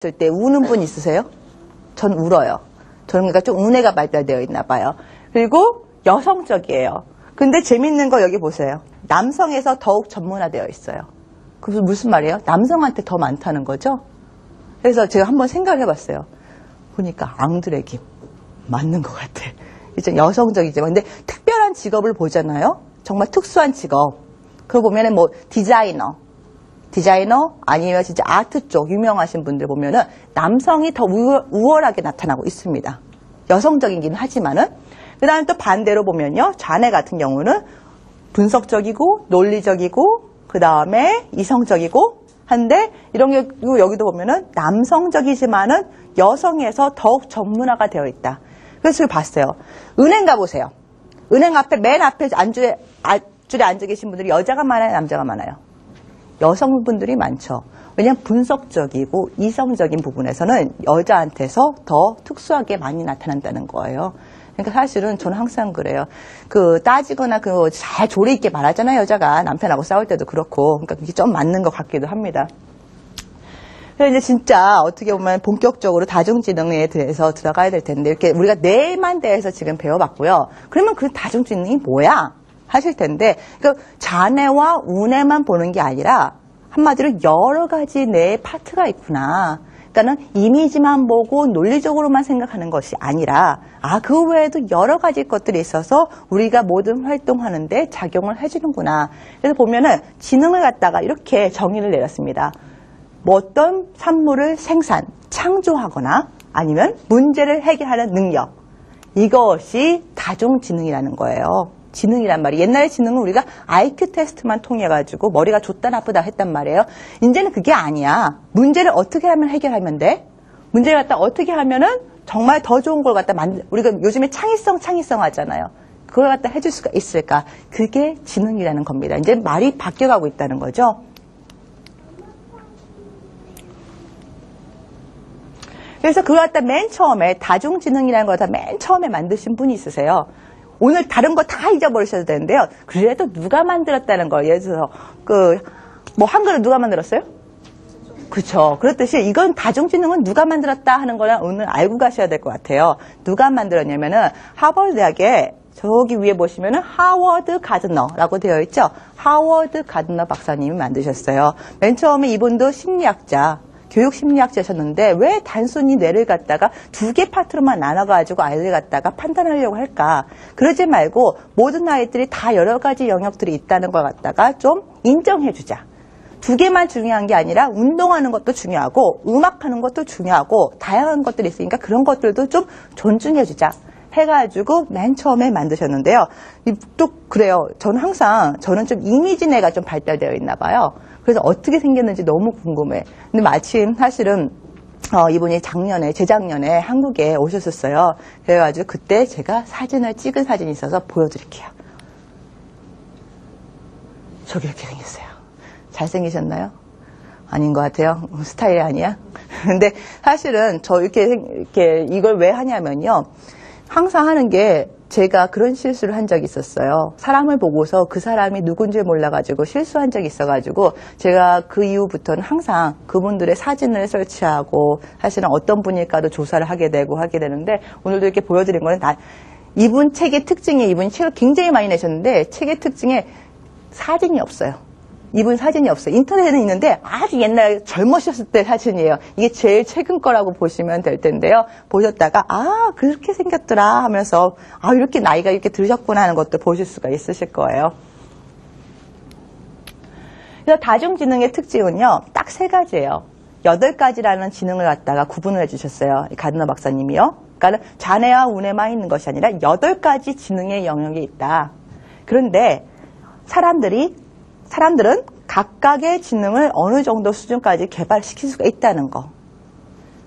있을 때 우는 분 있으세요? 전 울어요. 저는 그러니까 좀 운해가 발달되어 있나 봐요. 그리고 여성적이에요. 근데 재밌는 거 여기 보세요. 남성에서 더욱 전문화되어 있어요. 그래서 무슨 말이에요? 남성한테 더 많다는 거죠? 그래서 제가 한번 생각을 해봤어요. 보니까 앙드레김 맞는 것 같아. 이제 여성적이지만 근데 특별한 직업을 보잖아요. 정말 특수한 직업. 그거 보면은 뭐 디자이너 아니면 진짜 아트 쪽 유명하신 분들 보면은 남성이 더 우월하게 나타나고 있습니다. 여성적이긴 하지만은. 그 다음에 또 반대로 보면요. 자네 같은 경우는 분석적이고 논리적이고 그 다음에 이성적이고 한데 이런 게 여기도 보면은 남성적이지만은 여성에서 더욱 전문화가 되어 있다. 그래서 봤어요. 은행 가보세요. 은행 앞에 맨 앞에 줄에 앉아 계신 분들이 여자가 많아요, 남자가 많아요? 여성분들이 많죠. 왜냐하면 분석적이고 이성적인 부분에서는 여자한테서 더 특수하게 많이 나타난다는 거예요. 그러니까 사실은 저는 항상 그래요. 따지거나 잘 조리 있게 말하잖아요, 여자가. 남편하고 싸울 때도 그렇고. 그러니까 그게 좀 맞는 것 같기도 합니다. 그래서 이제 진짜 어떻게 보면 본격적으로 다중지능에 대해서 들어가야 될 텐데, 이렇게 우리가 뇌만 대해서 지금 배워봤고요. 그러면 그 다중지능이 뭐야? 하실 텐데, 자뇌와 우뇌만 보는 게 아니라, 한마디로 여러 가지 뇌의 파트가 있구나. 그러니까는 이미지만 보고 논리적으로만 생각하는 것이 아니라, 그 외에도 여러 가지 것들이 있어서 우리가 모든 활동하는데 작용을 해주는구나. 그래서 보면은 지능을 갖다가 이렇게 정의를 내렸습니다. 뭐 어떤 산물을 창조하거나 아니면 문제를 해결하는 능력. 이것이 다중지능이라는 거예요. 지능이란 말이 옛날에 지능은 우리가 IQ 테스트만 통해가지고 머리가 좋다 나쁘다 했단 말이에요. 이제는 그게 아니야. 문제를 어떻게 하면 해결하면 돼? 문제를 갖다 어떻게 하면은 정말 더 좋은 걸 갖다 우리가 요즘에 창의성 하잖아요. 그걸 갖다 해줄 수가 있을까? 그게 지능이라는 겁니다. 이제 말이 바뀌어가고 있다는 거죠. 그래서 그걸 갖다 맨 처음에 다중지능이라는 걸 갖다 맨 처음에 만드신 분이 있으세요. 오늘 다른 거 다 잊어버리셔도 되는데요. 그래도 누가 만들었다는 걸 예를 들어서 한글을 누가 만들었어요? 그렇죠. 그렇듯이 이건 다중지능은 누가 만들었다 하는 거는 오늘 알고 가셔야 될 것 같아요. 누가 만들었냐면은 하버드 대학에 저기 위에 보시면은 하워드 가드너라고 되어 있죠. 하워드 가드너 박사님이 만드셨어요. 맨 처음에 이분도 심리학자. 교육 심리학자셨는데 왜 단순히 뇌를 갖다가 두 개 파트로만 나눠가지고 아이를 갖다가 판단하려고 할까? 그러지 말고 모든 아이들이 다 여러 가지 영역들이 있다는 걸 갖다가 좀 인정해주자. 두 개만 중요한 게 아니라 운동하는 것도 중요하고 음악하는 것도 중요하고 다양한 것들이 있으니까 그런 것들도 좀 존중해주자. 해가지고 맨 처음에 만드셨는데요. 또 그래요. 저는 좀 이미지뇌가 좀 발달되어 있나 봐요. 그래서 어떻게 생겼는지 너무 궁금해. 근데 마침 사실은 이분이 재작년에 한국에 오셨었어요. 그래가지고 그때 제가 사진을 찍은 사진이 있어서 보여드릴게요. 저기 이렇게 생겼어요. 잘생기셨나요? 아닌 것 같아요. 스타일이 아니야. 근데 사실은 저 이렇게 이걸 왜 하냐면요. 항상 하는 게 제가 그런 실수를 한 적이 있었어요. 사람을 보고서 그 사람이 누군지 몰라가지고 실수한 적이 있어가지고 제가 그 이후부터는 항상 그분들의 사진을 설치하고 사실은 어떤 분일까도 조사를 하게 되는데 오늘도 이렇게 보여드린 거는 이분 책의 특징이 이분이 책을 굉장히 많이 내셨는데 책의 특징에 사진이 없어요. 이분 사진이 없어요. 인터넷에는 있는데 아주 옛날 젊으셨을 때 사진이에요. 이게 제일 최근 거라고 보시면 될 텐데요. 보셨다가 그렇게 생겼더라 하면서 이렇게 나이가 이렇게 들으셨구나 하는 것도 보실 수가 있으실 거예요. 그래서 다중지능의 특징은요. 딱 3가지예요. 8가지라는 지능을 갖다가 구분을 해주셨어요. 가드너 박사님이요. 그러니까 자뇌와 우뇌만 있는 것이 아니라 8가지 지능의 영역이 있다. 그런데 사람들은 각각의 지능을 어느 정도 수준까지 개발시킬 수가 있다는 거.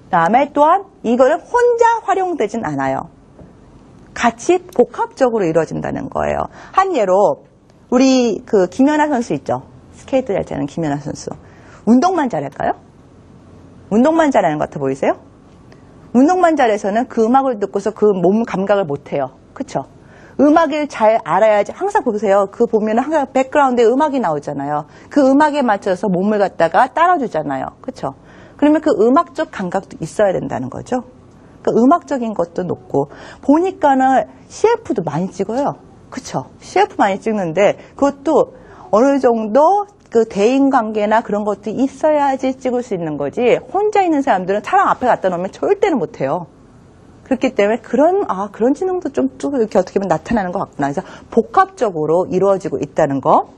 그다음에 또한 이거는 혼자 활용되진 않아요. 같이 복합적으로 이루어진다는 거예요. 한 예로 우리 김연아 선수 있죠. 스케이트 잘 치는 김연아 선수. 운동만 잘할까요? 운동만 잘하는 것 같아 보이세요? 운동만 잘해서는 그 음악을 듣고서 그 몸 감각을 못해요. 그렇죠? 음악을 잘 알아야지. 항상 보세요. 보면은 항상 백그라운드에 음악이 나오잖아요. 그 음악에 맞춰서 몸을 갖다가 따라주잖아요. 그렇죠? 그러면 그 음악적 감각도 있어야 된다는 거죠. 그러니까 음악적인 것도 높고, 보니까는 CF도 많이 찍어요. 그쵸? CF 많이 찍는데, 그것도 어느 정도 그 대인관계나 그런 것도 있어야지 찍을 수 있는 거지, 혼자 있는 사람들은 사람 앞에 갖다 놓으면 절대는 못해요. 그렇기 때문에 그런 지능도 좀 이렇게 어떻게 보면 나타나는 것 같구나. 그래서 복합적으로 이루어지고 있다는 거.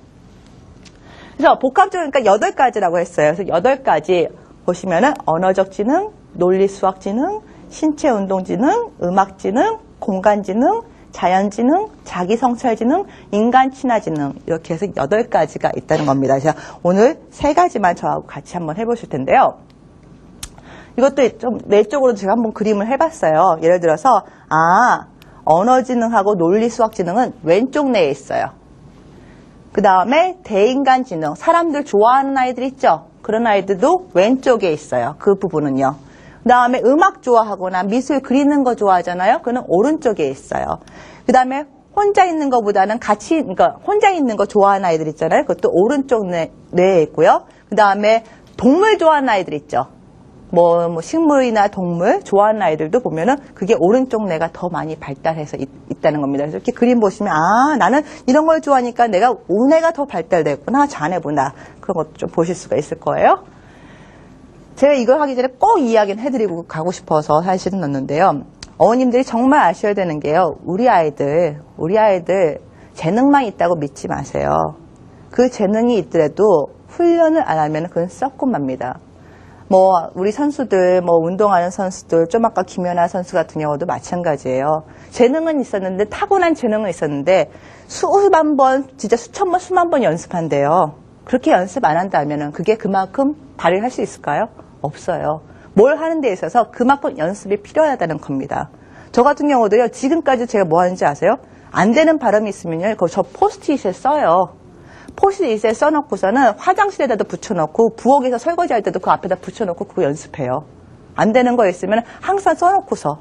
그래서 복합적으로, 그러니까 8가지라고 했어요. 그래서 8가지 보시면은 언어적 지능, 논리 수학 지능, 신체 운동 지능, 음악 지능, 공간 지능, 자연 지능, 자기 성찰 지능, 인간 친화 지능, 이렇게 해서 8가지가 있다는 겁니다. 그래서 오늘 3가지만 저하고 같이 한번 해보실 텐데요. 이것도 좀 내적으로 제가 한번 그림을 해봤어요. 예를 들어서 언어 지능하고 논리 수학 지능은 왼쪽 뇌에 있어요. 그 다음에 대인간 지능, 사람들 좋아하는 아이들 있죠? 그런 아이들도 왼쪽에 있어요. 그 부분은요. 그 다음에 음악 좋아하거나 미술 그리는 거 좋아하잖아요. 그는 오른쪽에 있어요. 그 다음에 혼자 있는 것보다는 그러니까 혼자 있는 거 좋아하는 아이들 있잖아요. 그것도 오른쪽 뇌에 있고요. 그 다음에 동물 좋아하는 아이들 있죠. 뭐 식물이나 동물 좋아하는 아이들도 보면은 그게 오른쪽 뇌가 더 많이 발달해서 있다는 겁니다. 그래서 이렇게 그림 보시면 나는 이런 걸 좋아하니까 내가 우뇌가 더 발달됐구나, 자네구나, 그런 것도 좀 보실 수가 있을 거예요. 제가 이걸 하기 전에 꼭 이야기는 해드리고 가고 싶어서 사실은 넣었는데요. 어머님들이 정말 아셔야 되는 게요. 우리 아이들 재능만 있다고 믿지 마세요. 그 재능이 있더라도 훈련을 안 하면 그건 썩고 맙니다. 우리 선수들, 운동하는 선수들, 좀 아까 김연아 선수 같은 경우도 마찬가지예요. 재능은 있었는데, 타고난 재능은 있었는데, 수만 번, 진짜 수천 번, 수만 번 연습한대요. 그렇게 연습 안 한다면은 그게 그만큼 발휘할 수 있을까요? 없어요. 뭘 하는 데 있어서 그만큼 연습이 필요하다는 겁니다. 저 같은 경우도요, 지금까지 제가 뭐 하는지 아세요? 안 되는 발음이 있으면요, 저 포스트잇에 써요. 포스트잇에 써놓고서는 화장실에다도 붙여놓고, 부엌에서 설거지할 때도 그 앞에다 붙여놓고 그거 연습해요. 안 되는 거 있으면 항상 써놓고서.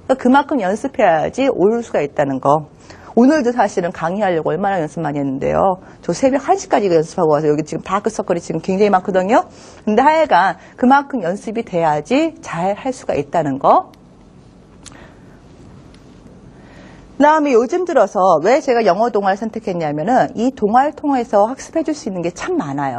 그러니까 그만큼 연습해야지 올 수가 있다는 거. 오늘도 사실은 강의하려고 얼마나 연습 많이 했는데요. 저 새벽 1시까지 연습하고 와서 여기 지금 다크서클이 지금 굉장히 많거든요. 근데 하여간 그만큼 연습이 돼야지 잘 할 수가 있다는 거. 그 다음에 요즘 들어서 왜 제가 영어 동아를 선택했냐면은 이 동아를 통해서 학습해 줄 수 있는 게 참 많아요.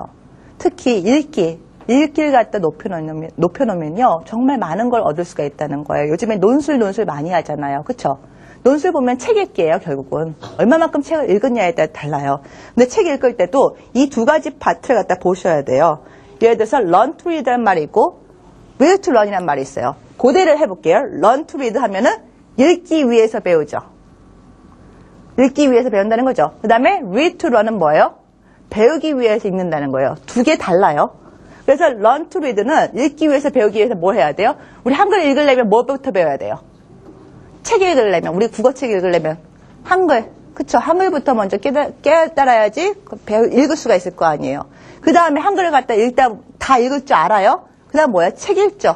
특히 읽기를 갖다 높여놓으면요. 정말 많은 걸 얻을 수가 있다는 거예요. 요즘에 논술 많이 하잖아요. 그쵸? 논술 보면 책 읽기예요, 결국은. 얼마만큼 책을 읽었냐에 따라 달라요. 근데 책 읽을 때도 이 2가지 파트를 갖다 보셔야 돼요. 예를 들어서 learn to read라는 말이 있고 will to learn이라는 말이 있어요. 고대를 해볼게요. learn to read 하면은 읽기 위해서 배우죠. 읽기 위해서 배운다는 거죠. 그 다음에 read to learn은 뭐예요? 배우기 위해서 읽는다는 거예요. 2개 달라요. 그래서 learn to read는 읽기 위해서 배우기 위해서 뭘 해야 돼요? 우리 한글 읽으려면 뭐부터 배워야 돼요? 책 읽으려면, 우리 국어책 읽으려면 한글, 그쵸? 한글부터 먼저 깨달아야지 읽을 수가 있을 거 아니에요. 그 다음에 한글을 갖다 다 읽을 줄 알아요? 그 다음 뭐야? 책 읽죠.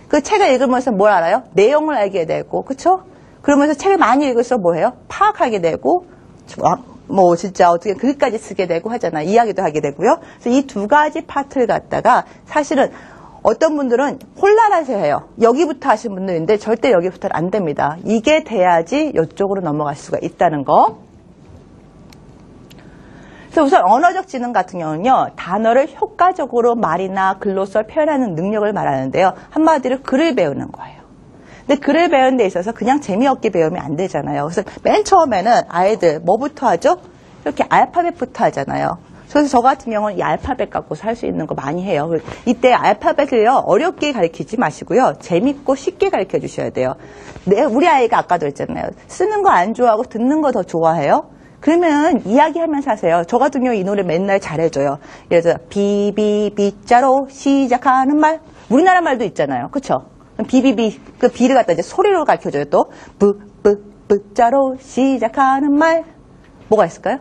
그 책을 읽으면서 뭘 알아요? 내용을 알게 되고, 그쵸? 그러면서 책을 많이 읽어서 뭐해요? 파악하게 되고, 진짜 어떻게 글까지 쓰게 되고 하잖아요. 이야기도 하게 되고요. 그래서 이 2가지 파트를 갖다가 사실은 어떤 분들은 혼란해서 해요. 여기부터 하신 분들인데 절대 여기부터는 안 됩니다. 이게 돼야지 이쪽으로 넘어갈 수가 있다는 거. 그래서 우선 언어적 지능 같은 경우는요. 단어를 효과적으로 말이나 글로써 표현하는 능력을 말하는데요. 한마디로 글을 배우는 거예요. 근데 글을 배우는 데 있어서 그냥 재미없게 배우면 안 되잖아요. 그래서 맨 처음에는 아이들 뭐부터 하죠? 이렇게 알파벳부터 하잖아요. 그래서 저 같은 경우는 이 알파벳 갖고서 할 수 있는 거 많이 해요. 이때 알파벳을요, 어렵게 가르치지 마시고요. 재밌고 쉽게 가르쳐 주셔야 돼요. 우리 아이가 아까도 했잖아요. 쓰는 거 안 좋아하고 듣는 거 더 좋아해요? 그러면 이야기하면서 하세요. 저 같은 경우 이 노래 맨날 잘해줘요. 예를 들어 비비비자로 시작하는 말. 우리나라 말도 있잖아요. 그쵸? 비비비, 그 비를 갖다 이제 소리로 가르쳐줘요. 또 뿌자로 시작하는 말. 뭐가 있을까요?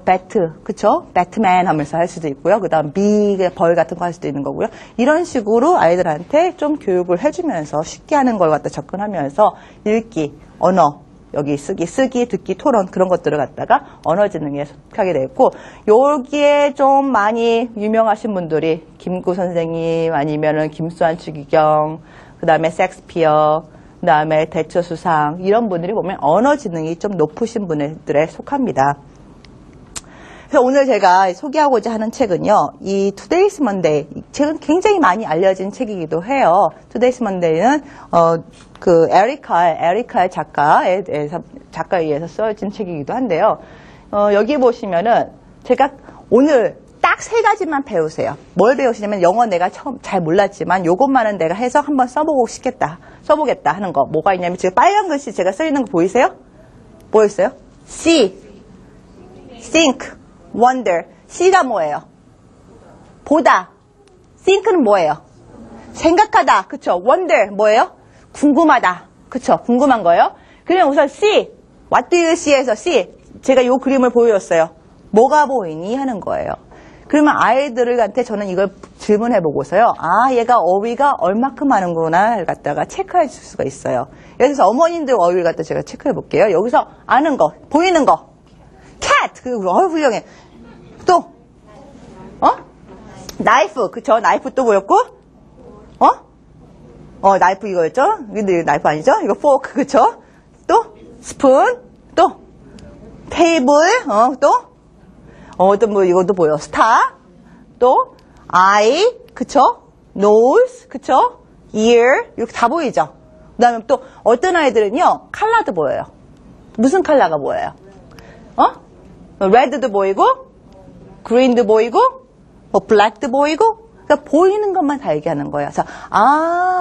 배트, 그쵸? 배트맨 하면서 할 수도 있고요. 그 다음 벌 같은 거 할 수도 있는 거고요. 이런 식으로 아이들한테 좀 교육을 해주면서 쉽게 하는 걸 갖다 접근하면서 읽기, 언어, 여기 쓰기, 듣기, 토론 그런 것들을 갖다가 언어지능에 속하게 되어 있고 여기에 좀 많이 유명하신 분들이 김구 선생님 아니면은 김수환 추기경 그 다음에 섹스피어 그 다음에 대처수상 이런 분들이 보면 언어지능이 좀 높으신 분들에 속합니다. 그래서 오늘 제가 소개하고자 하는 책은요, 이 Today's Monday, 이 책은 굉장히 많이 알려진 책이기도 해요. Today's Monday는, 그, 에리카의 작가에 의해서 써진 책이기도 한데요. 여기 보시면은, 제가 오늘 딱 3가지만 배우세요. 뭘 배우시냐면, 영어 내가 처음 잘 몰랐지만, 요것만은 내가 해서 한번 써보겠다 하는 거. 뭐가 있냐면, 지금 빨간 글씨 제가 써 있는 거 보이세요? 보였어요? See, think, wonder. C가 뭐예요? 보다. think는 뭐예요? 생각하다. 그쵸? wonder 뭐예요? 궁금하다. 그쵸? 궁금한 거예요. 그럼 우선 see. What do you see에서 see. 제가 요 그림을 보여줬어요. 뭐가 보이니? 하는 거예요. 그러면 아이들한테 저는 이걸 질문해 보고서요. 아, 얘가 어휘가 얼마큼 하는구나 갖다가 체크해 줄 수가 있어요. 예를 들어서 어머님들 어휘를 갖다 제가 체크해 볼게요. 여기서 아는 거, 보이는 거. cat. 훌륭해. 또, 나이프. 그쵸? 나이프 또 보였고, 나이프 이거였죠? 근데 나이프 아니죠? 이거 포크. 그쵸? 또, 스푼. 또, 테이블. 또, 또 뭐 이것도 보여. 스타. 또, 아이. 그쵸? nose. 그쵸? ear. 이렇게 다 보이죠? 그 다음에 또, 어떤 아이들은요, 컬러도 보여요. 무슨 컬러가 보여요? 레드도 보이고, 그린도 보이고, 블랙도 보이고, 그러니까 보이는 것만 다 얘기하는 거예요. 그래서,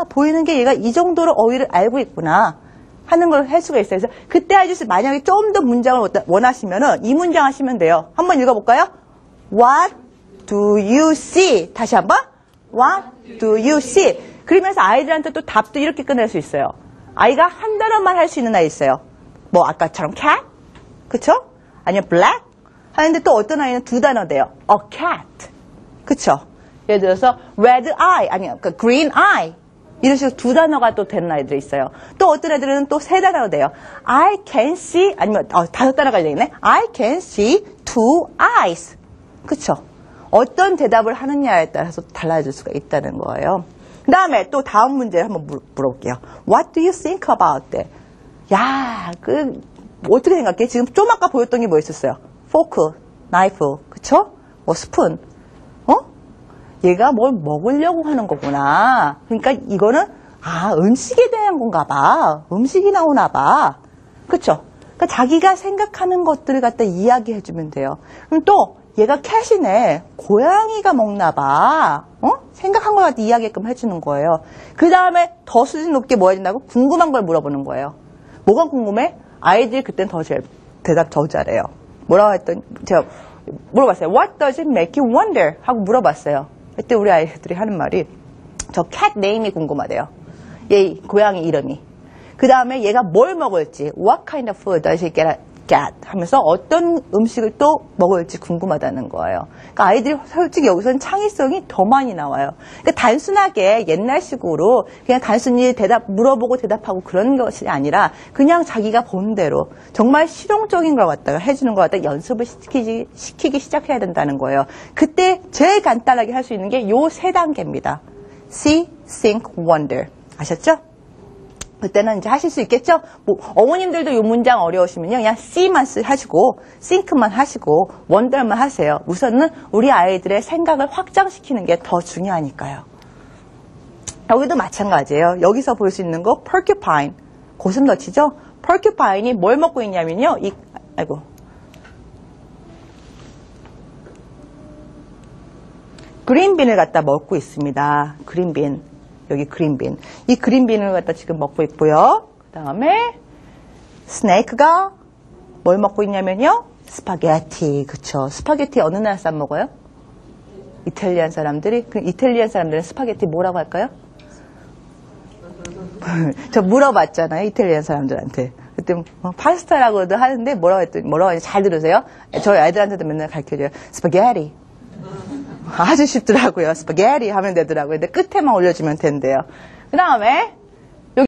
보이는 게 얘가 이 정도로 어휘를 알고 있구나 하는 걸 할 수가 있어요. 그래서 그때 아저씨 만약에 좀 더 문장을 원하시면은 이 문장 하시면 돼요. 한번 읽어볼까요? What do you see? 다시 한번. What do you see? 그러면서 아이들한테 또 답도 이렇게 끝낼 수 있어요. 아이가 한 단어만 할 수 있는 아이 있어요. 뭐 아까처럼 cat, 그쵸? 아니면 black 하는데 또 어떤 아이는 2단어 돼요. A cat, 그쵸? 예를 들어서 red eye, 아니요, green eye 이런 식으로 2단어가 또 되는 아이들이 있어요. 또 어떤 애들은 또 3단어가 돼요. I can see, 아니면 5단어가 되겠네. I can see 2 eyes, 그쵸? 어떤 대답을 하느냐에 따라서 달라질 수가 있다는 거예요. 그 다음에 또 다음 문제를 한번 물어볼게요. What do you think about that? 야, 어떻게 생각해? 지금 좀 아까 보였던 게 뭐 있었어요? 포크, 나이프, 그쵸? 뭐 스푼, 얘가 뭘 먹으려고 하는 거구나. 그러니까 이거는 음식에 대한 건가 봐. 음식이 나오나 봐. 그쵸? 그러니까 자기가 생각하는 것들을 갖다 이야기해주면 돼요. 그럼 또 얘가 캣이네. 고양이가 먹나 봐. 생각한 걸 갖다 이야기게끔 해주는 거예요. 그 다음에 더 수준 높게 뭐 해야 된다고? 궁금한 걸 물어보는 거예요. 뭐가 궁금해? 아이들이 그때는 대답 더 잘해요. 뭐라고 했더니 제가 물어봤어요. What does it make you wonder? 하고 물어봤어요. 그때 우리 아이들이 하는 말이 저 cat name이 궁금하대요. 얘 고양이 이름이. 그 다음에 얘가 뭘 먹을지 What kind of food does it get 하면서 어떤 음식을 또 먹을지 궁금하다는 거예요. 그러니까 아이들이 솔직히 여기서는 창의성이 더 많이 나와요. 그러니까 단순하게 옛날식으로 그냥 단순히 물어보고 대답하고 그런 것이 아니라 그냥 자기가 본 대로 정말 실용적인 걸 갖다가 해주는 걸 갖다가 연습을 시키기 시작해야 된다는 거예요. 그때 제일 간단하게 할 수 있는 게 요 3단계입니다. See, think, wonder. 아셨죠? 그때는 이제 하실 수 있겠죠? 뭐, 어머님들도 이 문장 어려우시면요. 그냥 C만 하시고, think만 하시고, wonder만 하세요. 우선은 우리 아이들의 생각을 확장시키는 게 더 중요하니까요. 여기도 마찬가지예요. 여기서 볼 수 있는 거, porcupine. 고슴도치죠? porcupine이 뭘 먹고 있냐면요. 그린빈을 갖다 먹고 있습니다. 그린빈. 여기 그린빈. 이 그린빈을 갖다 지금 먹고 있고요. 그 다음에 스네이크가 뭘 먹고 있냐면요. 스파게티. 그쵸. 스파게티 어느 나라 사람 먹어요? 이탈리안 사람들이. 그 이탈리안 사람들은 스파게티 뭐라고 할까요? 저 물어봤잖아요. 이탈리안 사람들한테. 그때 파스타라고도 하는데 뭐라고 하는지 잘 들으세요. 저희 아이들한테도 맨날 가르쳐줘요. 스파게티. 아주 쉽더라고요. 스파게티 하면 되더라고요. 근데 끝에만 올려주면 된대요. 그 다음에